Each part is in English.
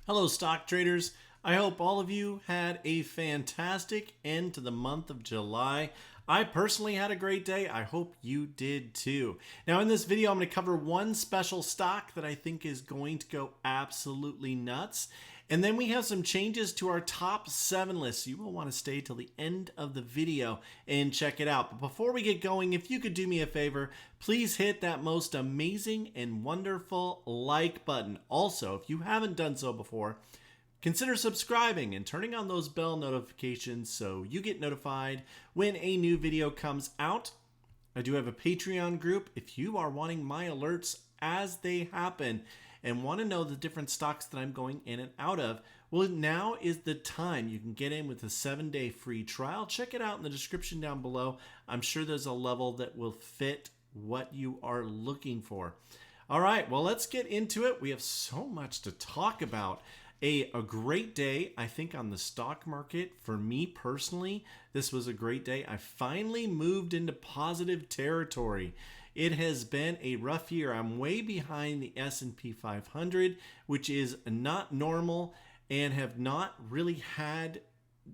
Hello, stock traders. I hope all of you had a fantastic end to the month of July. I personally had a great day. I hope you did too. Now, in this video, I'm going to cover one special stock that I think is going to go absolutely nuts. And then we have some changes to our top 7 list. You will want to stay till the end of the video and check it out. But before we get going, if you could do me a favor, please hit that most amazing and wonderful like button. Also, if you haven't done so before, consider subscribing and turning on those bell notifications so you get notified when a new video comes out. I do have a Patreon group if you are wanting my alerts as they happen and want to know the different stocks that I'm going in and out of. Well, now is the time. You can get in with a 7-day free trial. Check it out in the description down below. I'm sure there's a level that will fit what you are looking for. All right, well, let's get into it. We have so much to talk about. A great day, I think, on the stock market. For me personally, this was a great day. I finally moved into positive territory. It has been a rough year. I'm way behind the S&P 500, which is not normal, and have not really had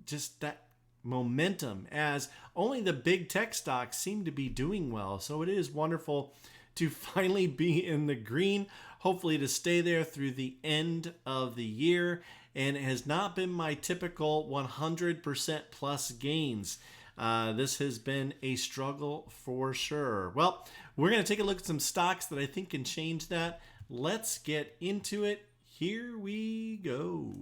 just that momentum, as only the big tech stocks seem to be doing well. So it is wonderful to finally be in the green, hopefully to stay there through the end of the year. And it has not been my typical 100% plus gains. This has been a struggle for sure. Well, we're going to take a look at some stocks that I think can change that. Let's get into it. Here we go.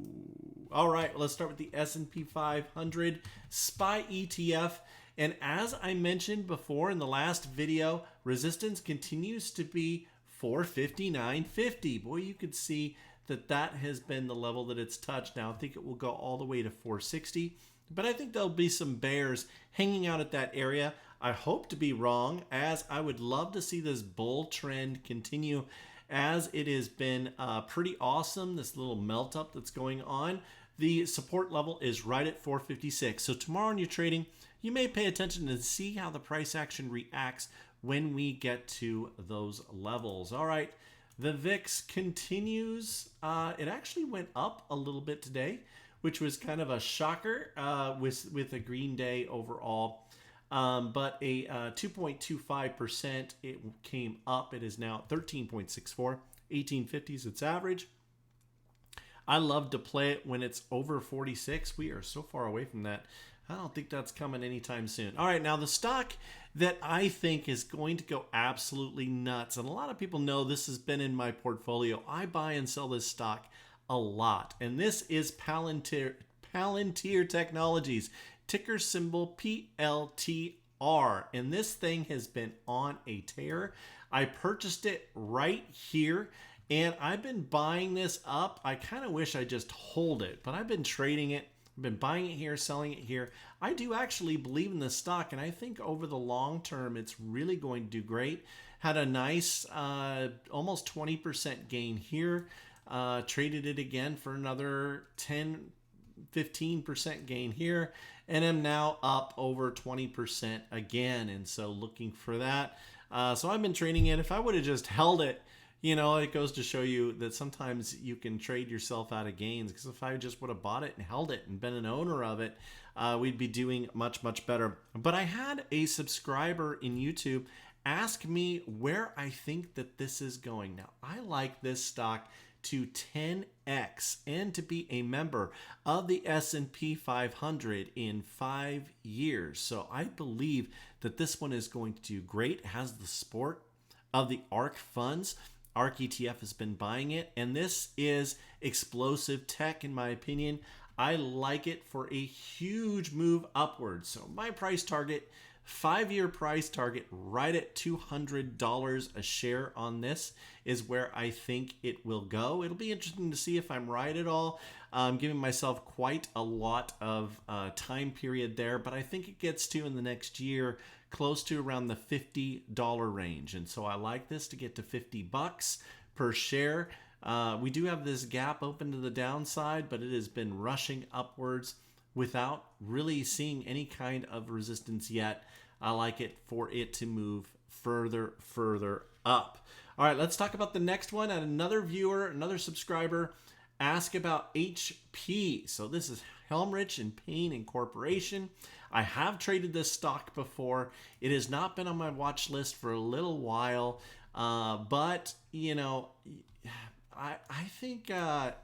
All right, let's start with the S&P 500 SPY ETF. And as I mentioned before in the last video, resistance continues to be 459.50. Boy, you could see that that has been the level that it's touched. Now, I think it will go all the way to 460, but I think there'll be some bears hanging out at that area. I hope to be wrong, as I would love to see this bull trend continue, as it has been pretty awesome, this little melt up that's going on. The support level is right at 456. So tomorrow when you're trading, you may pay attention to see how the price action reacts when we get to those levels. All right, the VIX continues. It actually went up a little bit today, which was kind of a shocker with a green day overall. But a 2.25%, it came up. It is now 13.64, 1850 is its average. I love to play it when it's over 46. We are so far away from that. I don't think that's coming anytime soon. All right, now the stock that I think is going to go absolutely nuts, and a lot of people know this has been in my portfolio. I buy and sell this stock a lot, and this is Palantir Technologies, ticker symbol PLTR, and this thing has been on a tear. I purchased it right here, and I've been buying this up. I kind of wish I just hold it, but I've been trading it. I've been buying it here, selling it here. I do actually believe in this stock, and I think over the long term, it's really going to do great. Had a nice almost 20% gain here. Traded it again for another 15% gain here, and am now up over 20% again. And so looking for that. So I've been trading it. If I would have just held it, you know, it goes to show you that sometimes you can trade yourself out of gains, because if I just would have bought it and held it and been an owner of it, we'd be doing much, much better. But I had a subscriber in YouTube ask me where I think that this is going. Now, I like this stock to 10x and to be a member of the S&P 500 in 5 years. So I believe that this one is going to do great. It has the support of the ARK funds. ARK ETF has been buying it, and this is explosive tech in my opinion. I like it for a huge move upwards. So my price target, 5-year price target right at $200 a share on this is where I think it will go. It'll be interesting to see if I'm right at all. I'm giving myself quite a lot of time period there, but I think it gets to in the next year close to around the $50 range. And so I like this to get to $50 per share. We do have this gap open to the downside, but it has been rushing upwards without really seeing any kind of resistance yet. I like it for it to move further up. All right, let's talk about the next one. And another viewer, another subscriber ask about HP. So this is Helmrich and Payne Incorporation. I have traded this stock before. It has not been on my watch list for a little while, but you know, I think I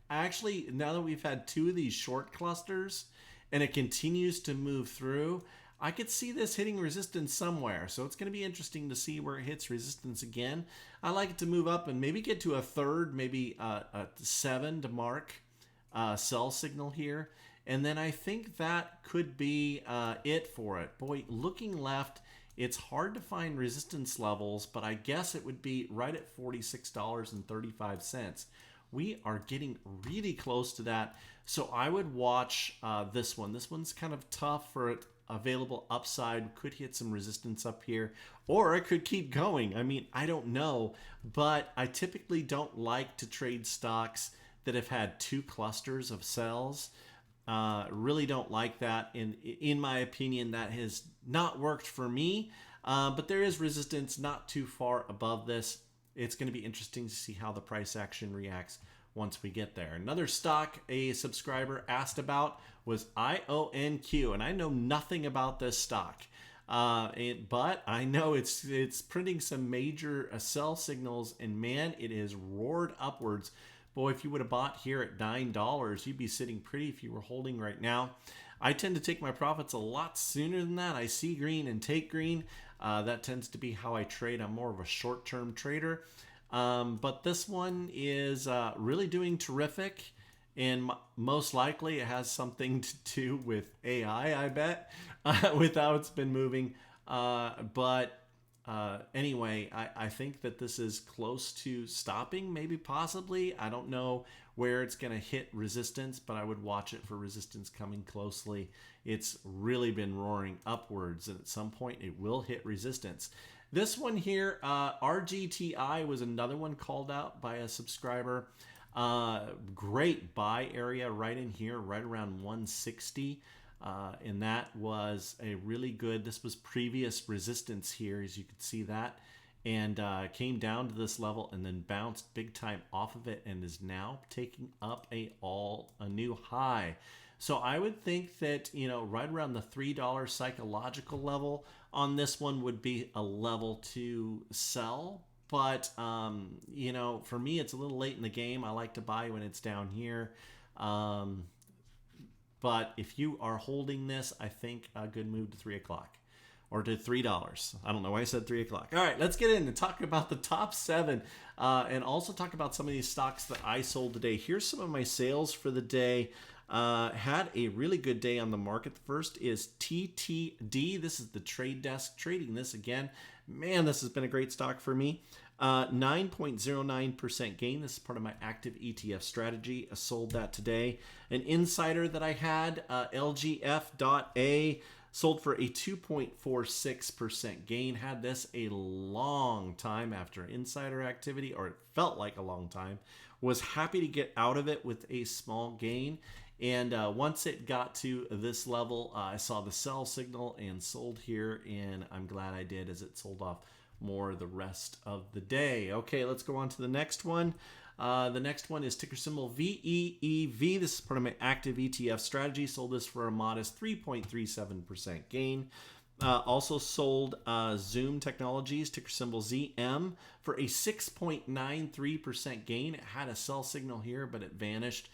actually, now that we've had two of these short clusters and it continues to move through, I could see this hitting resistance somewhere. So it's going to be interesting to see where it hits resistance again. I like it to move up and maybe get to a third, maybe a 7 to mark sell signal here. And then I think that could be it for it. Boy, looking left, it's hard to find resistance levels, but I guess it would be right at $46.35. We are getting really close to that. So I would watch this one. This one's kind of tough for it. Available upside, could hit some resistance up here, or it could keep going. I mean, I don't know, but I typically don't like to trade stocks that have had two clusters of sells. Really don't like that. In my opinion, that has not worked for me, but there is resistance not too far above this. It's going to be interesting to see how the price action reacts once we get there. Another stock a subscriber asked about was IONQ, and I know nothing about this stock, but I know it's printing some major sell signals, and man, it has roared upwards. Boy, if you would have bought here at $9, you'd be sitting pretty if you were holding right now. I tend to take my profits a lot sooner than that. I see green and take green. That tends to be how I trade. I'm more of a short-term trader. But this one is really doing terrific, and most likely it has something to do with AI, I bet, with how it's been moving. Anyway, I think that this is close to stopping, maybe possibly. I don't know where it's going to hit resistance, but I would watch it for resistance coming closely. It's really been roaring upwards, and at some point it will hit resistance. This one here, RGTI, was another one called out by a subscriber. Great buy area right in here, right around 160. And that was a really good, this was previous resistance here, as you could see that, and came down to this level and then bounced big time off of it and is now taking up a new high. So I would think that, you know, right around the $3 psychological level on this one would be a level to sell. But, you know, for me, it's a little late in the game. I like to buy when it's down here. But if you are holding this, I think a good move to 3 o'clock or to $3. I don't know why I said 3 o'clock. All right, let's get in and talk about the top 7 and also talk about some of these stocks that I sold today. Here's some of my sales for the day. Had a really good day on the market. The first is TTD. This is the trade desk trading this again. Man, this has been a great stock for me. 9.09% gain. This is part of my active ETF strategy. I sold that today. An insider that I had, LGF.A, sold for a 2.46% gain. Had this a long time after insider activity, or it felt like a long time. Was happy to get out of it with a small gain. And once it got to this level, I saw the sell signal and sold here, and I'm glad I did, as it sold off more the rest of the day. Okay, let's go on to the next one. The next one is ticker symbol VEEV. This is part of my active ETF strategy. Sold this for a modest 3.37% gain. Also sold Zoom Technologies, ticker symbol ZM, for a 6.93% gain. It had a sell signal here, but it vanished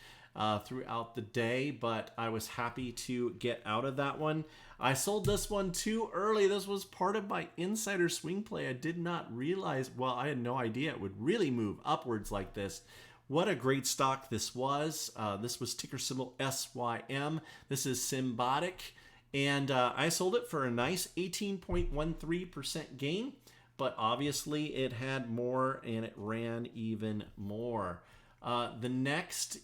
throughout the day, but I was happy to get out of that one. I sold this one too early. This was part of my insider swing play. I did not realize, well, I had no idea it would really move upwards like this. What a great stock this was. This was ticker symbol SYM. This is Symbotic, and I sold it for a nice 18.13% gain, but obviously it had more and it ran even more. The next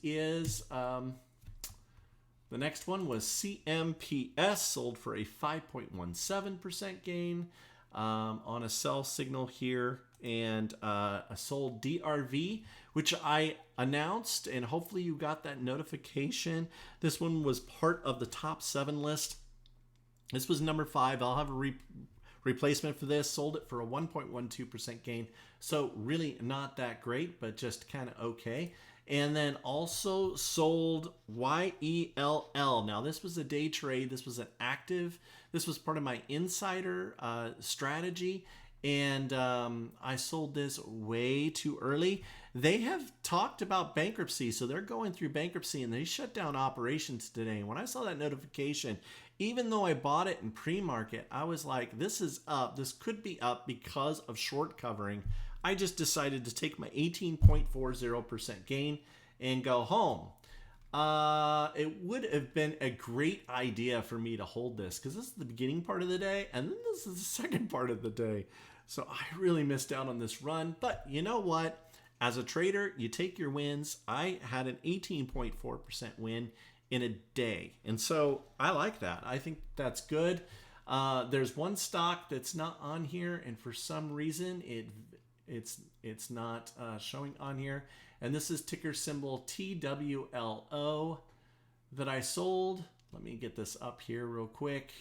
one was CMPS, sold for a 5.17% gain on a sell signal here, and I sold DRV, which I announced, and hopefully you got that notification. This one was part of the top 7 list. This was number 5. I'll have a replacement for this. Sold it for a 1.12% gain. So really not that great, but just kind of okay. And then also sold YELL. Now this was a day trade. This was an active. This was part of my insider strategy. And I sold this way too early. They have talked about bankruptcy, so they're going through bankruptcy, and they shut down operations today. And when I saw that notification, even though I bought it in pre-market, I was like, this is up. This could be up because of short covering. I just decided to take my 18.40% gain and go home. It would have been a great idea for me to hold this because this is the beginning part of the day and then this is the second part of the day. So I really missed out on this run, but you know what? As a trader, you take your wins. I had an 18.4% win in a day. And so I like that. I think that's good. There's one stock that's not on here, and for some reason it's not showing on here. And this is ticker symbol TWLO that I sold. Let me get this up here real quick.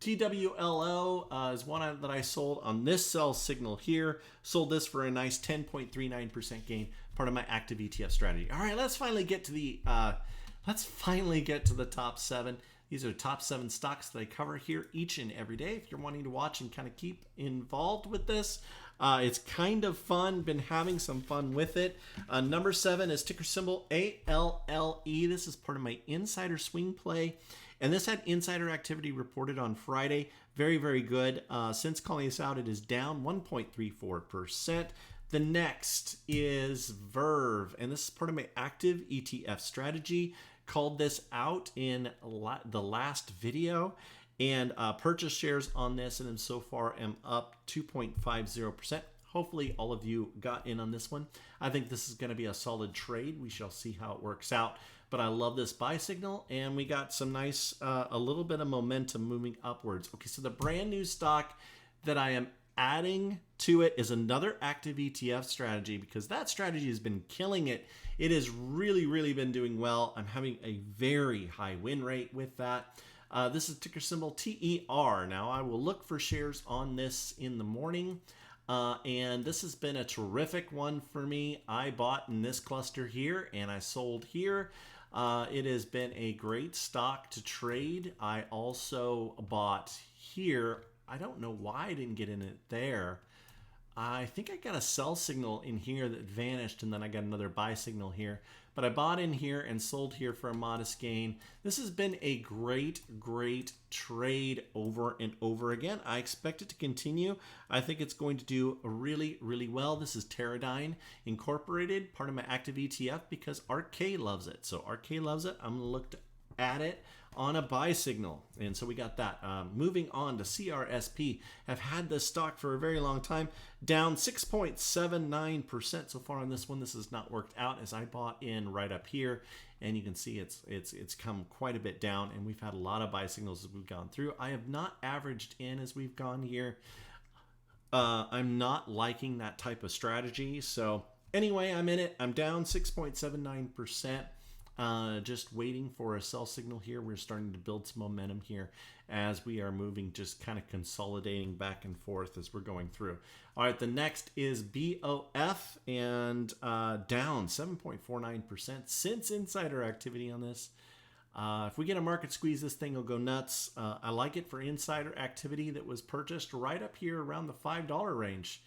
TWLO is one that I sold on this sell signal here. Sold this for a nice 10.39% gain, part of my active ETF strategy. All right, let's finally get to the top 7. These are the top 7 stocks that I cover here each and every day. If you're wanting to watch and kind of keep involved with this, it's kind of fun. Been having some fun with it. Number 7 is ticker symbol ALLE. This is part of my insider swing play. And this had insider activity reported on Friday. Very, very good. Since calling this out, it is down 1.34%. The next is VERV, and this is part of my active ETF strategy. Called this out in the last video, and purchased shares on this, and then so far am up 2.50%. Hopefully all of you got in on this one. I think this is going to be a solid trade. We shall see how it works out. But I love this buy signal, and we got some nice, a little bit of momentum moving upwards. Okay, so the brand new stock that I am adding to it is another active ETF strategy, because that strategy has been killing it. It has really, really been doing well. I'm having a very high win rate with that. This is ticker symbol TER. Now I will look for shares on this in the morning. And this has been a terrific one for me. I bought in this cluster here and I sold here. It has been a great stock to trade. I also bought here. I don't know why I didn't get in it there. I think I got a sell signal in here that vanished, and then I got another buy signal here. But I bought in here and sold here for a modest gain. This has been a great, great trade over and over again. I expect it to continue. I think it's going to do really, really well. This is Teradyne Incorporated, part of my active ETF, because RK loves it. So RK loves it. I'm going to look at it on a buy signal. And so we got that. Moving on to CRSP. Have had this stock for a very long time, down 6.79% so far on this one. This has not worked out, as I bought in right up here, and you can see it's come quite a bit down, and we've had a lot of buy signals as we've gone through. I have not averaged in as we've gone here. I'm not liking that type of strategy. So anyway, I'm in it. I'm down 6.79%. Just waiting for a sell signal here. We're starting to build some momentum here as we are moving, just kind of consolidating back and forth as we're going through. All right, the next is BOF, and down 7.49% since insider activity on this. If we get a market squeeze, this thing will go nuts. I like it for insider activity that was purchased right up here around the $5 range.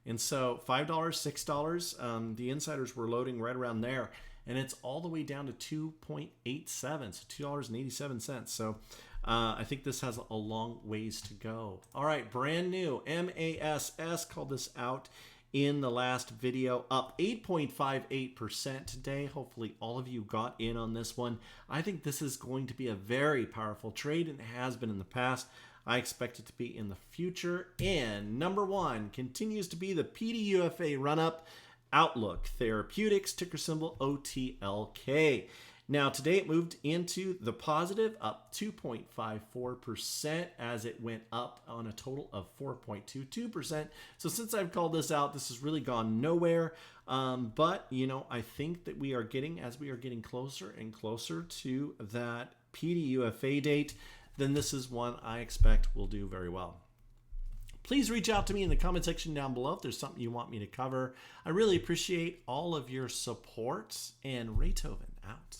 And so $5, $6, the insiders were loading right around there. And it's all the way down to 2.87, so $2.87. So I think this has a long ways to go. All right, brand new MESO, called this out in the last video, up 8.58% today. Hopefully all of you got in on this one. I think this is going to be a very powerful trade, and it has been in the past. I expect it to be in the future. And number 1 continues to be the PDUFA run-up. Outlook Therapeutics, ticker symbol OTLK. Now today it moved into the positive, up 2.54% as it went up on a total of 4.22%. So since I've called this out, this has really gone nowhere. But you know, I think that as we are getting closer and closer to that PDUFA date, then this is one I expect will do very well. please reach out to me in the comment section down below if there's something you want me to cover. I really appreciate all of your support, and Raytoven out.